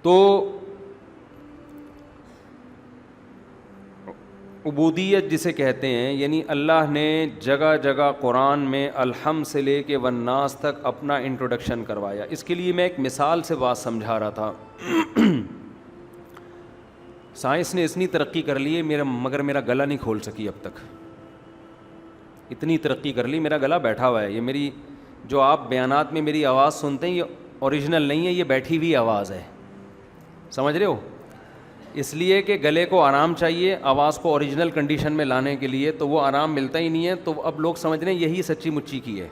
تو عبودیت جسے کہتے ہیں، یعنی اللہ نے جگہ جگہ قرآن میں الحمد سے لے کے والناس تک اپنا انٹروڈکشن کروایا. اس کے لیے میں ایک مثال سے بات سمجھا رہا تھا. سائنس نے اتنی ترقی کر لی ہے مگر میرا گلا نہیں کھول سکی اب تک. اتنی ترقی کر لی، میرا گلا بیٹھا ہوا ہے. یہ میری جو آپ بیانات میں میری آواز سنتے ہیں یہ اوریجنل نہیں ہے، یہ بیٹھی ہوئی آواز ہے. سمجھ رہے ہو؟ اس لیے کہ گلے کو آرام چاہیے آواز کو اوریجنل کنڈیشن میں لانے کے لیے، تو وہ آرام ملتا ہی نہیں ہے. تو اب لوگ سمجھ رہے ہیں یہی سچی مچی کی ہے.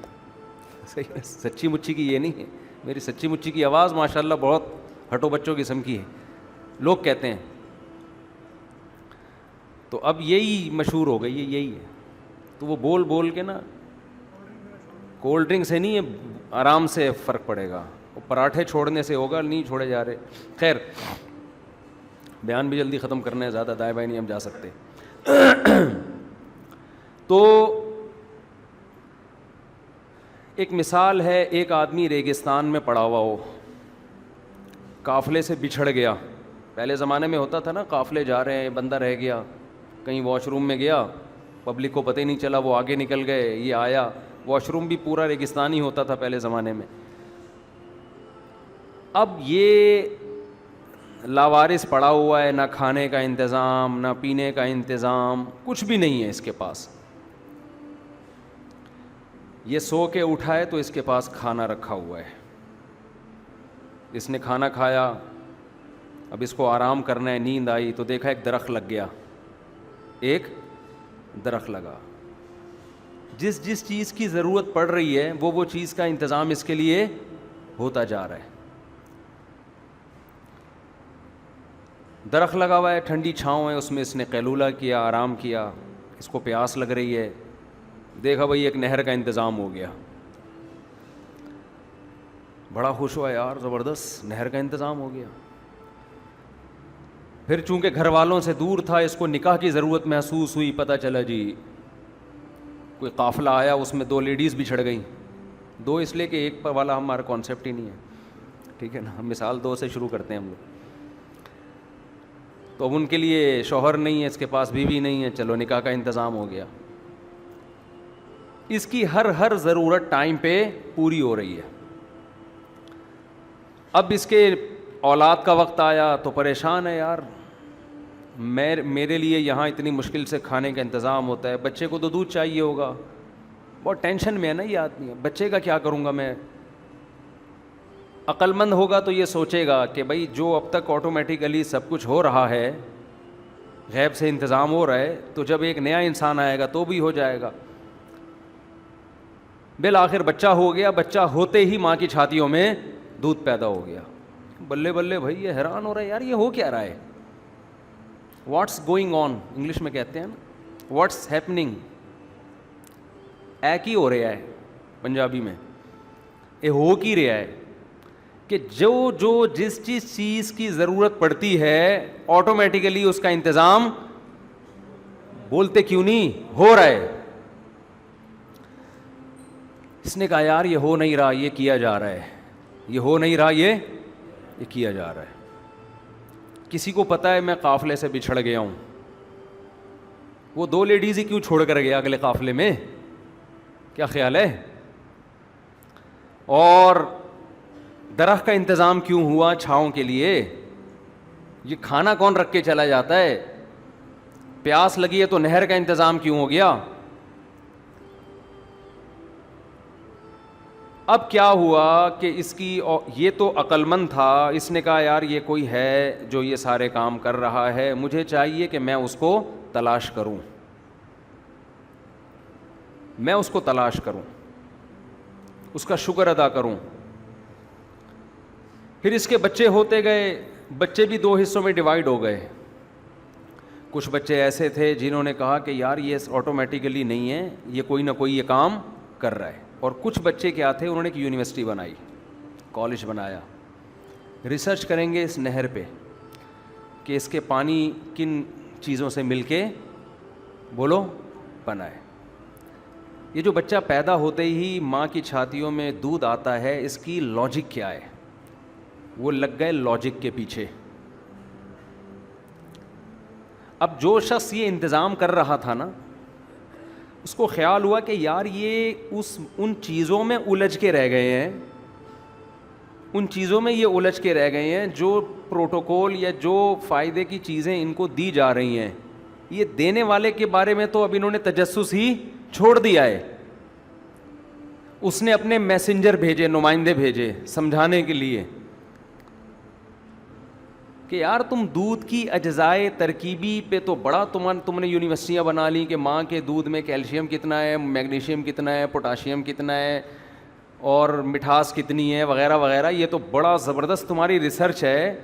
صحیح ہے، سچی مچی کی یہ نہیں ہے. میری سچی مچی کی آواز ماشاءاللہ بہت ہٹو بچوں قسم کی ہے، لوگ کہتے ہیں. تو اب یہی مشہور ہو گئی ہے، یہی ہے. تو وہ بول بول کے نا، کولڈ ڈرنک سے نہیں ہے، آرام سے فرق پڑے گا. وہ پراٹھے چھوڑنے سے ہوگا، نہیں چھوڑے جا رہے. خیر، بیان بھی جلدی ختم کرنا ہے، زیادہ دائیں بائیں نہیں ہم جا سکتے. تو ایک مثال ہے، ایک آدمی ریگستان میں پڑا ہوا ہو، قافلے سے بچھڑ گیا. پہلے زمانے میں ہوتا تھا نا، قافلے جا رہے ہیں، بندہ رہ گیا، کہیں واش روم میں گیا، پبلک کو پتہ ہی نہیں چلا، وہ آگے نکل گئے، یہ آیا. واش روم بھی پورا ریگستانی ہوتا تھا پہلے زمانے میں. اب یہ لاوارث پڑا ہوا ہے، نہ کھانے کا انتظام، نہ پینے کا انتظام، کچھ بھی نہیں ہے اس کے پاس. یہ سو کے اٹھا ہے تو اس کے پاس کھانا رکھا ہوا ہے. اس نے کھانا کھایا، اب اس کو آرام کرنا ہے، نیند آئی تو دیکھا ایک درخت لگ گیا. ایک درخت لگا. جس جس چیز کی ضرورت پڑ رہی ہے وہ چیز کا انتظام اس کے لیے ہوتا جا رہا ہے. درخت لگا ہوا ہے، ٹھنڈی چھاؤں ہے، اس میں اس نے قیلولہ کیا، آرام کیا. اس کو پیاس لگ رہی ہے، دیکھا بھئی ایک نہر کا انتظام ہو گیا. بڑا خوش ہوا، یار زبردست، نہر کا انتظام ہو گیا. پھر چونکہ گھر والوں سے دور تھا، اس کو نکاح کی ضرورت محسوس ہوئی. پتہ چلا جی کوئی قافلہ آیا، اس میں 2 لیڈیز بچھڑ گئیں. 2 اس لیے کہ ایک پر والا ہمارا کانسیپٹ ہی نہیں ہے، ٹھیک ہے نا. ہم مثال 2 سے شروع کرتے ہیں ہم لوگ. تو اب ان کے لیے شوہر نہیں ہے، اس کے پاس بیوی نہیں ہے، چلو نکاح کا انتظام ہو گیا. اس کی ہر ضرورت ٹائم پہ پوری ہو رہی ہے. اب اس کے اولاد کا وقت آیا تو پریشان ہے، یار میرے لیے یہاں اتنی مشکل سے کھانے کا انتظام ہوتا ہے، بچے کو تو دودھ چاہیے ہوگا. بہت ٹینشن میں ہے نا یہ آدمی، بچے کا کیا کروں گا میں. عقل مند ہوگا تو یہ سوچے گا کہ بھائی جو اب تک آٹومیٹیکلی سب کچھ ہو رہا ہے، غیب سے انتظام ہو رہا ہے، تو جب ایک نیا انسان آئے گا تو بھی ہو جائے گا. بالآخر بچہ ہو گیا. بچہ ہوتے ہی ماں کی چھاتیوں میں دودھ پیدا ہو گیا. بلے بلے بھائی، یہ حیران ہو رہا ہے، یار یہ ہو کیا رہا ہے. واٹس گوئنگ آن انگلش میں کہتے ہیں نا، واٹس ہیپننگ. ایک ہی ہو رہا ہے پنجابی میں، یہ ہو کی رہا ہے کہ جو جس چیز کی ضرورت پڑتی ہے آٹومیٹیکلی اس کا انتظام، بولتے کیوں نہیں، ہو رہا ہے. اس نے کہا یار یہ ہو نہیں رہا، یہ کیا جا رہا ہے. یہ ہو نہیں رہا، یہ کیا جا رہا ہے. کسی کو پتا ہے میں قافلے سے بچھڑ گیا ہوں، وہ 2 لیڈیز ہی کیوں چھوڑ کر گیا اگلے قافلے میں؟ کیا خیال ہے؟ اور درخت کا انتظام کیوں ہوا چھاؤں کے لیے؟ یہ کھانا کون رکھ کے چلا جاتا ہے؟ پیاس لگی ہے تو نہر کا انتظام کیوں ہو گیا؟ اب کیا ہوا کہ اس کی یہ تو عقل مند تھا، اس نے کہا یار یہ کوئی ہے جو یہ سارے کام کر رہا ہے، مجھے چاہیے کہ میں اس کو تلاش کروں، میں اس کو تلاش کروں، اس کا شکر ادا کروں. پھر اس کے بچے ہوتے گئے. بچے بھی 2 حصوں میں ڈیوائیڈ ہو گئے. کچھ بچے ایسے تھے جنہوں نے کہا کہ یار یہ آٹومیٹیکلی نہیں ہے، یہ کوئی نہ کوئی یہ کام کر رہا ہے. اور کچھ بچے کیا تھے، انہوں نے ایک یونیورسٹی بنائی، کالج بنایا. ریسرچ کریں گے اس نہر پہ کہ اس کے پانی کن چیزوں سے مل کے بولو بنا ہے. یہ جو بچہ پیدا ہوتے ہی ماں کی چھاتیوں میں دودھ آتا ہے، اس کی لاجک کیا ہے؟ وہ لگ گئے لاجک کے پیچھے. اب جو شخص یہ انتظام کر رہا تھا نا, اس کو خیال ہوا کہ یار یہ ان چیزوں میں الجھ کے رہ گئے ہیں, ان چیزوں میں یہ الجھ کے رہ گئے ہیں جو پروٹوکول یا جو فائدے کی چیزیں ان کو دی جا رہی ہیں, یہ دینے والے کے بارے میں تو اب انہوں نے تجسس ہی چھوڑ دیا ہے. اس نے اپنے میسنجر بھیجے, نمائندے بھیجے سمجھانے کے لیے کہ یار تم دودھ کی اجزائے ترکیبی پہ تو بڑا تم نے یونیورسٹیاں بنا لی کہ ماں کے دودھ میں کیلشیم کتنا ہے, میگنیشیم کتنا ہے, پوٹاشیم کتنا ہے اور مٹھاس کتنی ہے وغیرہ وغیرہ. یہ تو بڑا زبردست تمہاری ریسرچ ہے.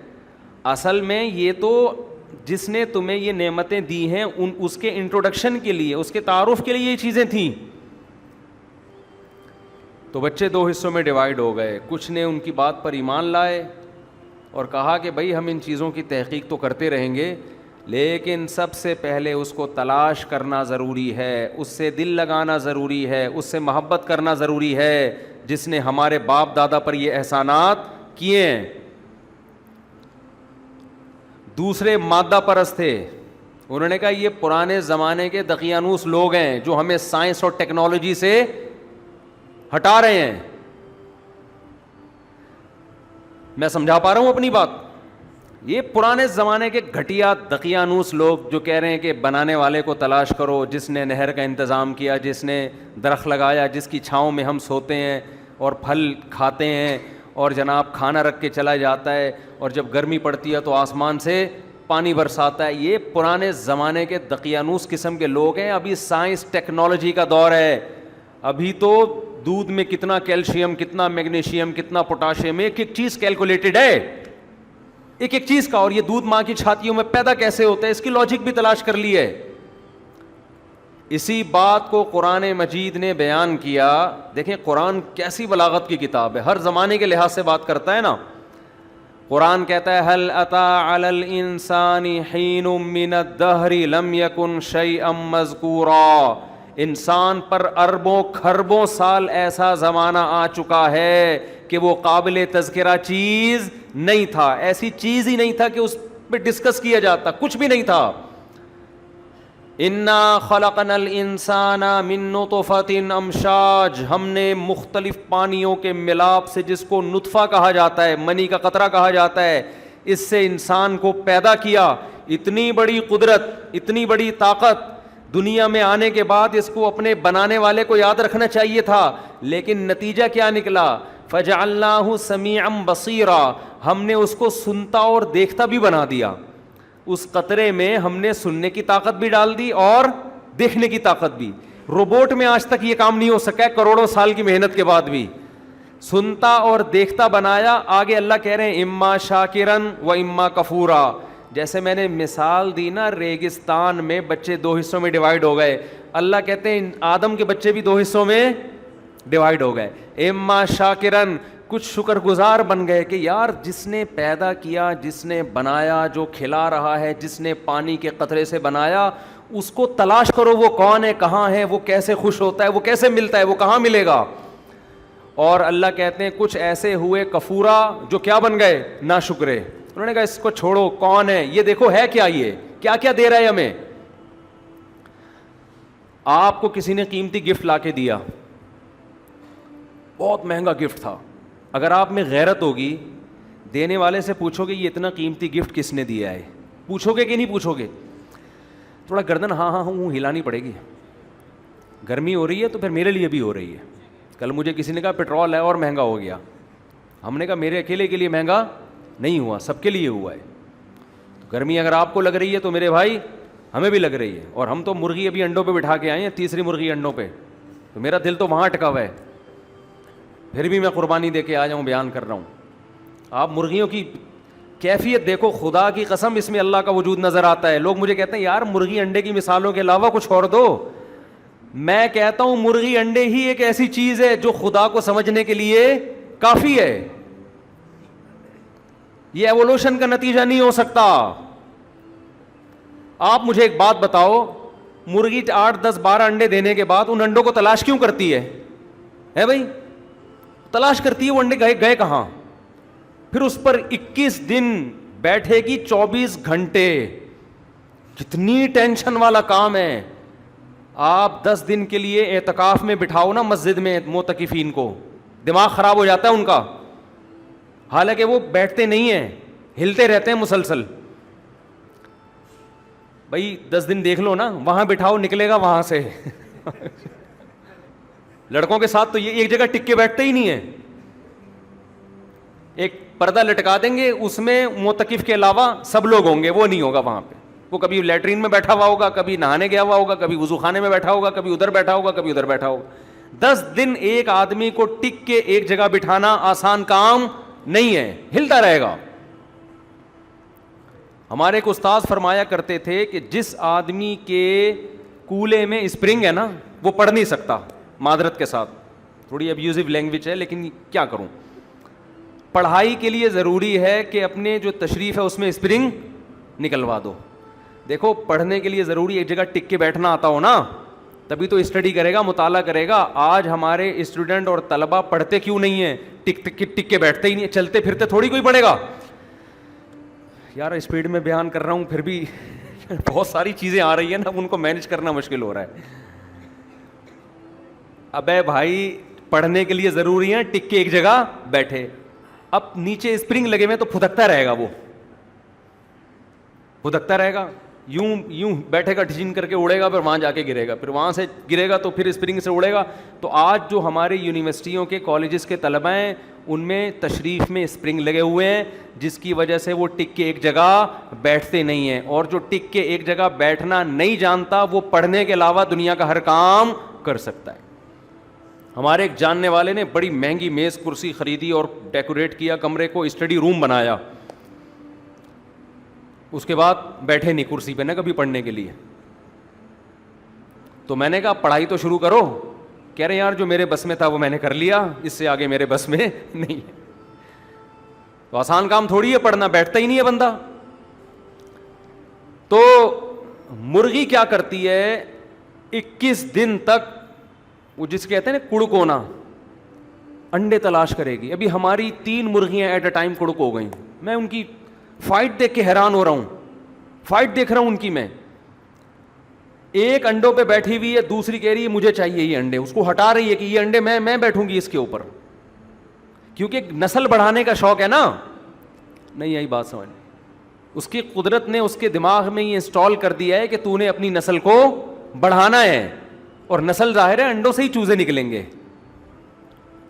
اصل میں یہ تو جس نے تمہیں یہ نعمتیں دی ہیں اس کے انٹروڈکشن کے لیے, اس کے تعارف کے لیے یہ چیزیں تھیں. تو بچے دو حصوں میں ڈیوائیڈ ہو گئے. کچھ نے ان کی بات پر ایمان لائے اور کہا کہ بھائی ہم ان چیزوں کی تحقیق تو کرتے رہیں گے, لیکن سب سے پہلے اس کو تلاش کرنا ضروری ہے, اس سے دل لگانا ضروری ہے, اس سے محبت کرنا ضروری ہے جس نے ہمارے باپ دادا پر یہ احسانات کیے ہیں. دوسرے مادہ پرست تھے. انہوں نے کہا یہ پرانے زمانے کے دقیانوس لوگ ہیں جو ہمیں سائنس اور ٹیکنالوجی سے ہٹا رہے ہیں. میں سمجھا پا رہا ہوں اپنی بات؟ یہ پرانے زمانے کے گھٹیا دقیانوس لوگ جو کہہ رہے ہیں کہ بنانے والے کو تلاش کرو, جس نے نہر کا انتظام کیا, جس نے درخت لگایا, جس کی چھاؤں میں ہم سوتے ہیں اور پھل کھاتے ہیں اور جناب کھانا رکھ کے چلا جاتا ہے اور جب گرمی پڑتی ہے تو آسمان سے پانی برساتا ہے. یہ پرانے زمانے کے دقیانوس قسم کے لوگ ہیں. ابھی سائنس ٹیکنالوجی کا دور ہے. ابھی تو دودھ میں کتنا کیلشیم, کتنا میگنیشیم, کتنا پوٹاشیم, ایک ایک چیز کیلکولیٹڈ ہے, ایک ایک چیز کا. اور یہ دودھ ماں کی چھاتیوں میں پیدا کیسے ہوتا ہے اس کی لاجک بھی تلاش کر لی ہے. اسی بات کو قرآن مجید نے بیان کیا. دیکھیں قرآن کیسی بلاغت کی کتاب ہے, ہر زمانے کے لحاظ سے بات کرتا ہے نا. قرآن کہتا ہے هل أتى على الإنسان حين من الدهر لم يكن شيئا مذكورا. انسان پر اربوں کھربوں سال ایسا زمانہ آ چکا ہے کہ وہ قابل تذکرہ چیز نہیں تھا, ایسی چیز ہی نہیں تھا کہ اس پہ ڈسکس کیا جاتا, کچھ بھی نہیں تھا. انا خلقنا الانسان من نطفۃ امشاج, ہم نے مختلف پانیوں کے ملاپ سے, جس کو نطفہ کہا جاتا ہے, منی کا قطرہ کہا جاتا ہے, اس سے انسان کو پیدا کیا. اتنی بڑی قدرت, اتنی بڑی طاقت دنیا میں آنے کے بعد اس کو اپنے بنانے والے کو یاد رکھنا چاہیے تھا, لیکن نتیجہ کیا نکلا؟ فجعلناہ سمیعا بصیرا, ہم نے اس کو سنتا اور دیکھتا بھی بنا دیا. اس قطرے میں ہم نے سننے کی طاقت بھی ڈال دی اور دیکھنے کی طاقت بھی. روبوٹ میں آج تک یہ کام نہیں ہو سکا ہے, کروڑوں سال کی محنت کے بعد بھی. سنتا اور دیکھتا بنایا. آگے اللہ کہہ رہے ہیں اما شاکرن و اما کفورا. جیسے میں نے مثال دی نا, ریگستان میں بچے دو حصوں میں ڈیوائیڈ ہو گئے. اللہ کہتے ہیں آدم کے بچے بھی دو حصوں میں ڈیوائیڈ ہو گئے. اما شاکرن, کچھ شکر گزار بن گئے کہ یار جس نے پیدا کیا, جس نے بنایا, جو کھلا رہا ہے, جس نے پانی کے قطرے سے بنایا, اس کو تلاش کرو وہ کون ہے, کہاں ہے, وہ کیسے خوش ہوتا ہے, وہ کیسے ملتا ہے, وہ کہاں ملے گا. اور اللہ کہتے ہیں کچھ ایسے ہوئے کفورا جو کیا بن گئے, ناشکرے. انہوں نے کہا اس کو چھوڑو, کون ہے یہ, دیکھو ہے کیا, یہ کیا کیا دے رہا ہے ہمیں. آپ کو کسی نے قیمتی گفٹ لا کے دیا, بہت مہنگا گفٹ تھا. اگر آپ میں غیرت ہوگی, دینے والے سے پوچھو گے یہ اتنا قیمتی گفٹ کس نے دیا ہے, پوچھو گے کہ نہیں پوچھو گے؟ تھوڑا گردن ہاں ہاں ہوں ہلانی پڑے گی. گرمی ہو رہی ہے تو پھر میرے لیے بھی ہو رہی ہے. کل مجھے کسی نے کہا پیٹرول ہے اور مہنگا ہو گیا. ہم نے کہا میرے اکیلے کے لیے مہنگا نہیں ہوا, سب کے لیے ہوا ہے. گرمی اگر آپ کو لگ رہی ہے تو میرے بھائی ہمیں بھی لگ رہی ہے. اور ہم تو مرغی ابھی انڈوں پہ بٹھا کے آئے ہیں, تیسری مرغی انڈوں پہ, تو میرا دل تو وہاں اٹکا ہوا ہے. پھر بھی میں قربانی دے کے آ جاؤں, بیان کر رہا ہوں. آپ مرغیوں کی کیفیت دیکھو, خدا کی قسم اس میں اللہ کا وجود نظر آتا ہے. لوگ مجھے کہتے ہیں یار مرغی انڈے کی مثالوں کے علاوہ کچھ اور دو. میں کہتا ہوں مرغی انڈے ہی ایک ایسی چیز ہے جو خدا کو سمجھنے کے لیے کافی ہے. یہ ایوولوشن کا نتیجہ نہیں ہو سکتا. آپ مجھے ایک بات بتاؤ, مرغی 8, 10, 12 انڈے دینے کے بعد ان انڈوں کو تلاش کیوں کرتی ہے بھائی؟ تلاش کرتی ہے وہ انڈے گئے کہاں. پھر اس پر 21 دن بیٹھے گی 24 گھنٹے. کتنی ٹینشن والا کام ہے. آپ 10 دن کے لیے اعتکاف میں بٹھاؤ نا مسجد میں معتکفین کو, دماغ خراب ہو جاتا ہے ان کا, حالانکہ وہ بیٹھتے نہیں ہیں, ہلتے رہتے ہیں مسلسل. بھائی 10 دن دیکھ لو نا, وہاں بٹھاؤ نکلے گا وہاں سے. لڑکوں کے ساتھ تو یہ ایک جگہ ٹک کے بیٹھتے ہی نہیں ہے. ایک پردہ لٹکا دیں گے, اس میں معتکف کے علاوہ سب لوگ ہوں گے, وہ نہیں ہوگا وہاں پہ. وہ کبھی لیٹرین میں بیٹھا ہوا ہوگا, کبھی نہانے گیا ہوا ہوگا, کبھی وضو خانے میں بیٹھا ہوگا, کبھی ادھر بیٹھا ہوگا, کبھی ادھر بیٹھا ہوگا. 10 دن ایک آدمی کو ٹک کے ایک جگہ بٹھانا آسان کام نہیں ہے, ہلتا رہے گا. ہمارے ایک استاذ فرمایا کرتے تھے کہ جس آدمی کے کولے میں اسپرنگ ہے نا, وہ پڑھ نہیں سکتا. معذرت کے ساتھ تھوڑی ابیوزو لینگویج ہے, لیکن کیا کروں. پڑھائی کے لیے ضروری ہے کہ اپنے جو تشریف ہے اس میں اسپرنگ نکلوا دو. دیکھو پڑھنے کے لیے ضروری ایک جگہ ٹک کے بیٹھنا آتا ہو نا, تبھی تو اسٹڈی کرے گا, مطالعہ کرے گا. آج ہمارے اسٹوڈنٹ اور طلبہ پڑھتے کیوں نہیں ہیں؟ ٹک کے بیٹھتے ہی نہیں, چلتے پھرتے تھوڑی کوئی پڑھے گا. یار اسپیڈ میں بیان کر رہا ہوں, پھر بھی بہت ساری چیزیں آ رہی ہیں نا, ان کو مینج کرنا مشکل ہو رہا ہے. ابے بھائی پڑھنے کے لیے ضروری ہے ٹک کے ایک جگہ بیٹھے. اب نیچے اسپرنگ لگے ہوئے تو پھدکتا رہے گا, وہ پھدکتا رہے گا, یوں بیٹھے گا, ڈھچین کر کے اڑے گا, پھر وہاں جا کے گرے گا, پھر وہاں سے گرے گا تو پھر اسپرنگ سے اڑے گا. تو آج جو ہمارے یونیورسٹیوں کے کالجز کے طلبہ ہیں, ان میں تشریف میں اسپرنگ لگے ہوئے ہیں, جس کی وجہ سے وہ ٹک کے ایک جگہ بیٹھتے نہیں ہیں. اور جو ٹک کے ایک جگہ بیٹھنا نہیں جانتا, وہ پڑھنے کے علاوہ دنیا کا ہر کام کر سکتا ہے. ہمارے ایک جاننے والے نے بڑی مہنگی میز کرسی خریدی اور ڈیکوریٹ کیا کمرے کو, اسٹڈی روم بنایا. اس کے بعد بیٹھے نہیں کرسی پہ نہ کبھی پڑھنے کے لیے. تو میں نے کہا پڑھائی تو شروع کرو. کہہ رہے یار جو میرے بس میں تھا وہ میں نے کر لیا, اس سے آگے میرے بس میں نہیں ہے. تو آسان کام تھوڑی ہے پڑھنا, بیٹھتا ہی نہیں ہے بندہ. تو مرغی کیا کرتی ہے, 21 دن تک وہ جس کہتے ہیں نا کڑکونا, انڈے تلاش کرے گی. ابھی ہماری 3 مرغیاں ایٹ اے ٹائم کڑک ہو گئیں. میں ان کی فائٹ دیکھ کے حیران ہو رہا ہوں, فائٹ دیکھ رہا ہوں ان کی. میں ایک انڈوں پہ بیٹھی ہوئی ہے, دوسری کہہ رہی ہے مجھے چاہیے یہ انڈے, اس کو ہٹا رہی ہے کہ یہ انڈے میں بیٹھوں گی اس کے اوپر, کیونکہ نسل بڑھانے کا شوق ہے نا. نہیں آئی بات سمجھ. اس کی قدرت نے اس کے دماغ میں یہ انسٹال کر دیا ہے کہ تو نے اپنی نسل کو بڑھانا ہے, اور نسل ظاہر ہے انڈوں سے ہی چوزے نکلیں گے.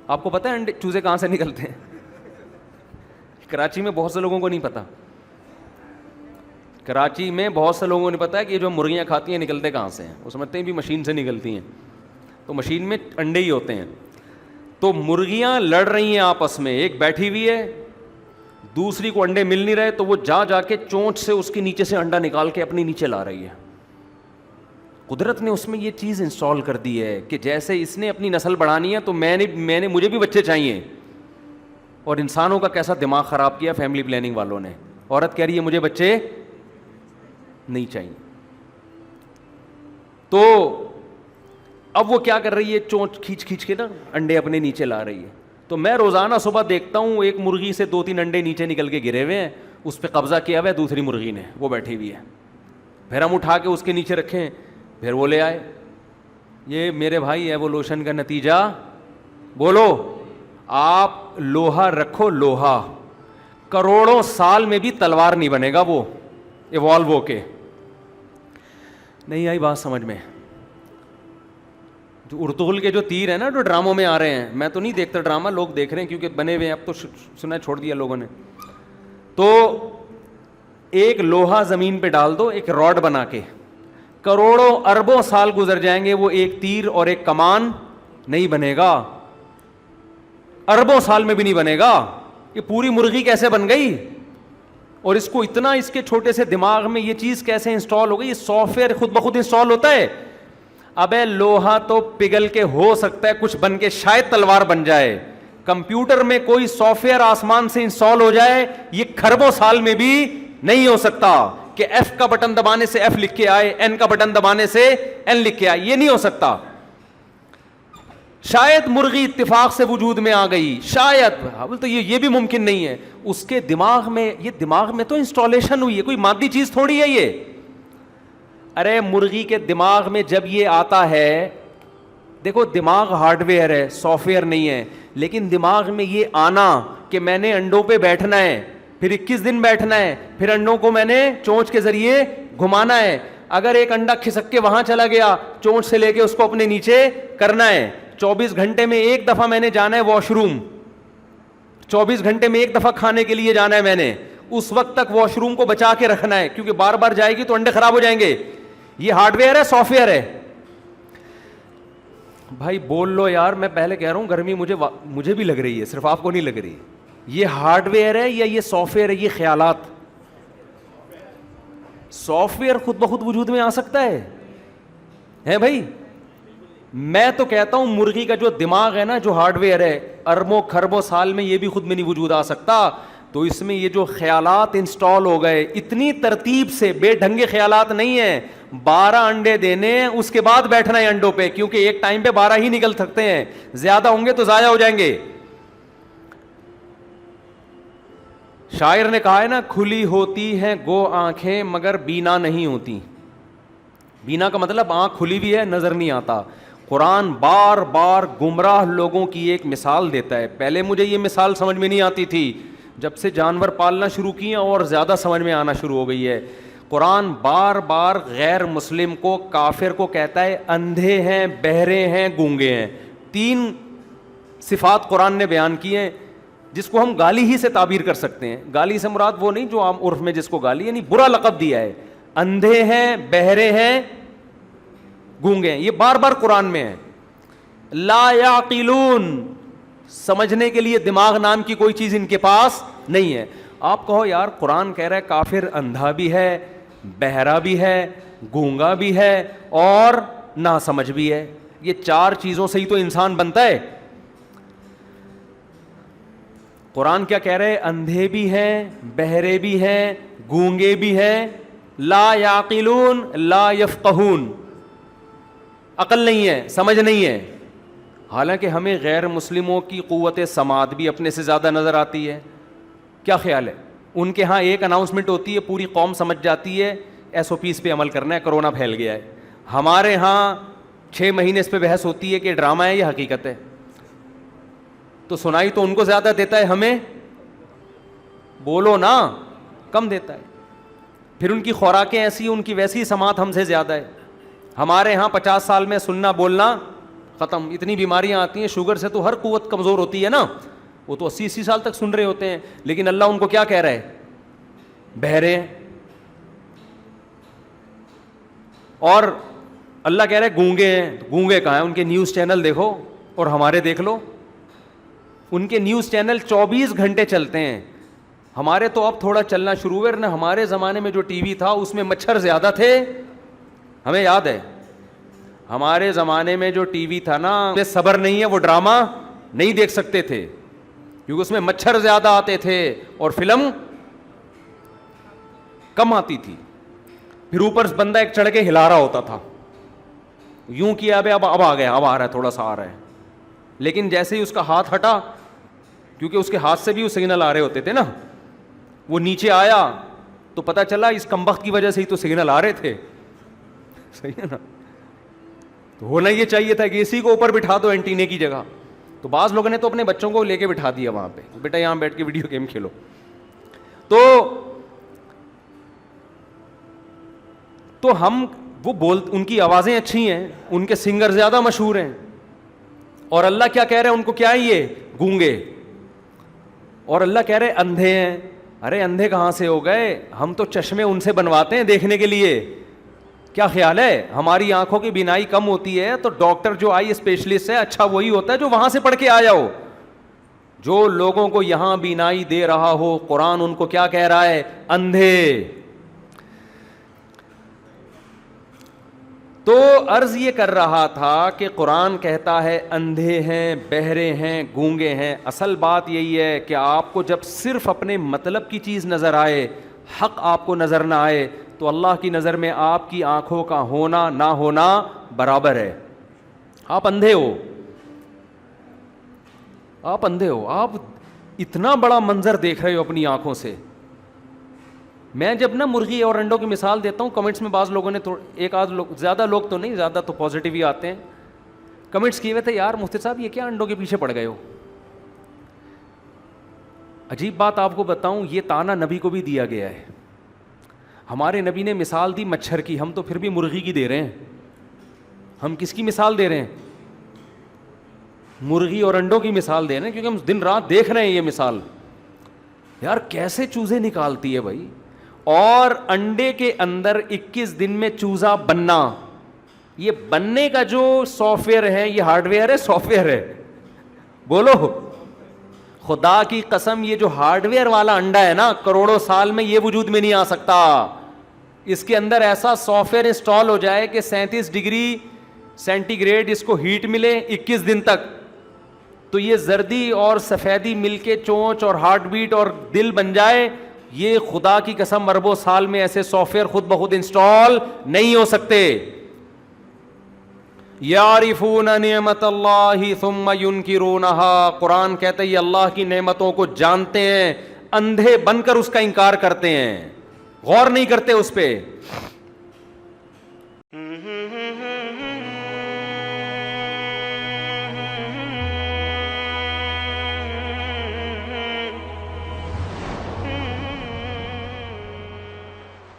آپ کو پتا ہے انڈے چوزے کہاں سے نکلتے ہیں؟ کراچی میں بہت سے لوگوں کو نہیں پتا. کراچی میں بہت سے لوگوں کو نہیں پتا کہ یہ جو مرغیاں کھاتی ہیں نکلتے کہاں سے ہیں. وہ سمجھتے ہیں بھی مشین سے نکلتی ہیں, تو مشین میں انڈے ہی ہوتے ہیں. تو مرغیاں لڑ رہی ہیں آپس میں, ایک بیٹھی ہوئی ہے, دوسری کو انڈے مل نہیں رہے, تو وہ جا کے چونچ سے اس کے نیچے سے انڈا نکال کے اپنی نیچے لا رہی ہے. قدرت نے اس میں یہ چیز انسٹال کر دی ہے کہ جیسے اس نے اپنی نسل بڑھانی ہے تو مجھے بھی بچے چاہیے. اور انسانوں کا کیسا دماغ خراب کیا فیملی پلاننگ والوں نے. عورت کہہ رہی ہے مجھے بچے نہیں چاہیے. تو اب وہ کیا کر رہی ہے, چونچ کھینچ کے نا انڈے اپنے نیچے لا رہی ہے. تو میں روزانہ صبح دیکھتا ہوں ایک مرغی سے 2-3 انڈے نیچے نکل کے گرے ہوئے ہیں, اس پہ قبضہ کیا ہوا ہے دوسری مرغی نے, وہ بیٹھی ہوئی ہے. پھر ہم اٹھا کے اس کے نیچے رکھیں, پھر وہ لے آئے. یہ میرے بھائی ایوولوشن کا نتیجہ. بولو, آپ لوہا رکھو, لوہا کروڑوں سال میں بھی تلوار نہیں بنے گا وہ ایوالو ہو کے. نہیں آئی بات سمجھ میں؟ جو ارطغرل کے جو تیر ہیں نا جو ڈراموں میں آ رہے ہیں, میں تو نہیں دیکھتا ڈرامہ, لوگ دیکھ رہے ہیں کیونکہ بنے ہوئے ہیں, اب تو سنا چھوڑ دیا لوگوں نے. تو ایک لوہا زمین پہ ڈال دو, ایک راڈ بنا کے, کروڑوں اربوں سال گزر جائیں گے, وہ ایک تیر اور ایک کمان نہیں بنے گا. اربوں سال میں بھی نہیں بنے گا. یہ پوری مرغی کیسے بن گئی, اور اس کو اتنا, اس کے چھوٹے سے دماغ میں یہ چیز کیسے انسٹال ہو گئی؟ یہ سافٹ ویئر خود بخود انسٹال ہوتا ہے. ابے لوہا تو پگھل کے ہو سکتا ہے کچھ بن کے شاید تلوار بن جائے, کمپیوٹر میں کوئی سافٹ ویئر آسمان سے انسٹال ہو جائے, یہ کھربوں سال میں بھی نہیں ہو سکتا کہ ایف کا بٹن دبانے سے ایف لکھ کے آئے, این کا بٹن دبانے سے این لکھ کے آئے, یہ نہیں ہو سکتا. شاید مرغی اتفاق سے وجود میں آ گئی, شاید, تو یہ بھی ممکن نہیں ہے. اس کے دماغ میں, یہ دماغ میں تو انسٹالیشن ہوئی ہے, کوئی مادی چیز تھوڑی ہے یہ. ارے مرغی کے دماغ میں جب یہ آتا ہے, دیکھو دماغ ہارڈ ویئر ہے, سافٹ ویئر نہیں ہے, لیکن دماغ میں یہ آنا کہ میں نے انڈوں پہ بیٹھنا ہے, پھر 21 دن بیٹھنا ہے, پھر انڈوں کو میں نے چونچ کے ذریعے گھمانا ہے. اگر ایک انڈا کھسک کے وہاں چلا گیا, چونچ سے لے کے اس کو اپنے نیچے کرنا ہے. 24 گھنٹے میں ایک دفعہ میں نے جانا ہے واش روم, 24 گھنٹے میں ایک دفعہ کھانے کے لیے جانا ہے میں نے, اس وقت تک واش روم کو بچا کے رکھنا ہے, کیونکہ بار بار جائے گی تو انڈے خراب ہو جائیں گے. یہ ہارڈ ویئر ہے, سافٹ ویئر ہے. بھائی بول لو یار, میں پہلے کہہ رہا ہوں گرمی مجھے بھی لگ رہی ہے, صرف آپ کو نہیں لگ رہی. یہ ہارڈ ویئر ہے یا یہ سافٹ ویئر ہے؟ یہ خیالات. سافٹ ویئر خود بخود وجود میں آ سکتا ہے بھائی. میں تو کہتا ہوں مرغی کا جو دماغ ہے نا, جو ہارڈ ویئر ہے, اربوں خربوں سال میں یہ بھی خود میں نہیں وجود آ سکتا. تو اس میں یہ جو خیالات انسٹال ہو گئے اتنی ترتیب سے, بے ڈھنگے خیالات نہیں ہیں. 12 انڈے دینے, اس کے بعد بیٹھنا ہے انڈوں پہ, کیونکہ ایک ٹائم پہ 12 ہی نکل سکتے ہیں, زیادہ ہوں گے تو ضائع ہو جائیں گے. شاعر نے کہا ہے نا, کھلی ہوتی ہیں گو آنکھیں مگر بینا نہیں ہوتی. بینا کا مطلب آنکھ کھلی ہوئی ہے, نظر نہیں آتا. قرآن بار بار گمراہ لوگوں کی ایک مثال دیتا ہے. پہلے مجھے یہ مثال سمجھ میں نہیں آتی تھی, جب سے جانور پالنا شروع کیے اور زیادہ سمجھ میں آنا شروع ہو گئی ہے. قرآن بار بار غیر مسلم کو, کافر کو کہتا ہے اندھے ہیں, بہرے ہیں, گونگے ہیں. 3 صفات قرآن نے بیان کی ہیں جس کو ہم گالی ہی سے تعبیر کر سکتے ہیں. گالی سے مراد وہ نہیں جو عام عرف میں جس کو گالی, یعنی برا لقب دیا ہے. اندھے ہیں, بہرے ہیں, گونگے ہیں, یہ بار بار قرآن میں ہے. لا یعقلون, سمجھنے کے لیے دماغ نام کی کوئی چیز ان کے پاس نہیں ہے. آپ کہو یار قرآن کہہ رہا ہے کافر اندھا بھی ہے, بہرا بھی ہے, گونگا بھی ہے اور ناسمجھ بھی ہے. یہ 4 چیزوں سے ہی تو انسان بنتا ہے. قرآن کیا کہہ رہے ہیں؟ اندھے بھی ہیں, بہرے بھی ہیں, گونگے بھی ہیں. لا یعقلون لا یفقہون, عقل نہیں ہے, سمجھ نہیں ہے. حالانکہ ہمیں غیر مسلموں کی قوت سماعت بھی اپنے سے زیادہ نظر آتی ہے. کیا خیال ہے؟ ان کے ہاں ایک اناؤنسمنٹ ہوتی ہے, پوری قوم سمجھ جاتی ہے, SOPs پہ عمل کرنا ہے, کرونا پھیل گیا ہے. ہمارے ہاں 6 مہینے اس پہ بحث ہوتی ہے کہ ڈرامہ ہے یا حقیقت ہے. تو سنائی تو ان کو زیادہ دیتا ہے, ہمیں بولو نا کم دیتا ہے. پھر ان کی خوراکیں ایسی, ان کی ویسی سماعت ہم سے زیادہ ہے. ہمارے ہاں 50 سال میں سننا بولنا ختم. اتنی بیماریاں آتی ہیں, شوگر سے تو ہر قوت کمزور ہوتی ہے نا, وہ تو 80 سال تک سن رہے ہوتے ہیں. لیکن اللہ ان کو کیا کہہ رہا ہے؟ بہرے ہیں. اور اللہ کہہ رہا ہے گونگے ہیں. گونگے کہاں ہیں؟ ان کے نیوز چینل دیکھو اور ہمارے دیکھ لو. ان کے نیوز چینل 24 گھنٹے چلتے ہیں. ہمارے تو اب تھوڑا چلنا شروع ہوئے, ورنہ ہمارے زمانے میں جو ٹی وی تھا اس میں مچھر زیادہ تھے. ہمیں یاد ہے ہمارے زمانے میں جو ٹی وی تھا نا, صبر نہیں ہے, وہ ڈرامہ نہیں دیکھ سکتے تھے کیونکہ اس میں مچھر زیادہ آتے تھے اور فلم کم آتی تھی. پھر اوپر بندہ ایک چڑھ کے ہلا رہا ہوتا تھا, یوں کیا اب آ گیا, اب آ رہا ہے, تھوڑا سا آ رہا ہے. لیکن جیسے ہی اس کا ہاتھ ہٹا, کیونکہ اس کے ہاتھ سے بھی وہ سگنل آ رہے ہوتے تھے نا, وہ نیچے آیا تو پتا چلا اس کمبخت کی وجہ سے ہی تو سگنل آ رہے تھے. صحیح ہے نا؟ تو ہونا یہ چاہیے تھا کہ اسی کو اوپر بٹھا دو اینٹینے کی جگہ. تو بعض لوگوں نے تو اپنے بچوں کو لے کے بٹھا دیا وہاں پہ, بیٹا یہاں بیٹھ کے ویڈیو گیم کھیلو. تو ہم وہ ان کی آوازیں اچھی ہیں, ان کے سنگر زیادہ مشہور ہیں. اور اللہ کیا کہہ رہے ہیں ان کو؟ کیا ہے یہ؟ گونگے. اور اللہ کہہ رہے اندھے ہیں. ارے اندھے کہاں سے ہو گئے؟ ہم تو چشمے ان سے بنواتے ہیں دیکھنے کے لیے. کیا خیال ہے؟ ہماری آنکھوں کی بینائی کم ہوتی ہے تو ڈاکٹر جو آئی اسپیشلسٹ ہے, اچھا وہی ہوتا ہے جو وہاں سے پڑھ کے آیا ہو. جو لوگوں کو یہاں بینائی دے رہا ہو, قرآن ان کو کیا کہہ رہا ہے؟ اندھے. تو عرض یہ کر رہا تھا کہ قرآن کہتا ہے اندھے ہیں, بہرے ہیں, گونگے ہیں. اصل بات یہی ہے کہ آپ کو جب صرف اپنے مطلب کی چیز نظر آئے, حق آپ کو نظر نہ آئے, تو اللہ کی نظر میں آپ کی آنکھوں کا ہونا نہ ہونا برابر ہے. آپ اندھے ہو, آپ اندھے ہو, آپ اتنا بڑا منظر دیکھ رہے ہو اپنی آنکھوں سے. میں جب نا مرغی اور انڈوں کی مثال دیتا ہوں, کمنٹس میں بعض لوگوں نے ایک آدھ لوگ, زیادہ لوگ تو نہیں, زیادہ تو پازیٹیو ہی آتے ہیں, کمنٹس کیے ہوئے تھے یار مفتی صاحب یہ کیا انڈوں کے پیچھے پڑ گئے ہو. عجیب بات آپ کو بتاؤں, یہ تانا نبی کو بھی دیا گیا ہے. ہمارے نبی نے مثال دی مچھر کی, ہم تو پھر بھی مرغی کی دے رہے ہیں. ہم کس کی مثال دے رہے ہیں؟ مرغی اور انڈوں کی مثال دے رہے ہیں, کیونکہ ہم دن رات دیکھ رہے ہیں یہ مثال. یار کیسے چوزے نکالتی ہے بھائی, اور انڈے کے اندر 21 دن میں چوزا بننا, یہ بننے کا جو سافٹ ویئر ہے, یہ ہارڈ ویئر ہے سافٹ ویئر ہے؟ بولو خدا کی قسم, یہ جو ہارڈ ویئر والا انڈا ہے نا, کروڑوں سال میں یہ وجود میں نہیں آ سکتا. اس کے اندر ایسا سافٹ ویئر انسٹال ہو جائے کہ 37 ڈگری سینٹی گریڈ اس کو ہیٹ ملے 21 دن تک, تو یہ زردی اور سفیدی مل کے چونچ اور ہارٹ بیٹ اور دل بن جائے. یہ خدا کی قسم اربوں سال میں ایسے سافٹ ویئر خود بخود انسٹال نہیں ہو سکتے. یعرفون نعمت اللہ ثم ینکرونہا, قرآن کہتا ہے یہ اللہ کی نعمتوں کو جانتے ہیں, اندھے بن کر اس کا انکار کرتے ہیں, غور نہیں کرتے اس پہ.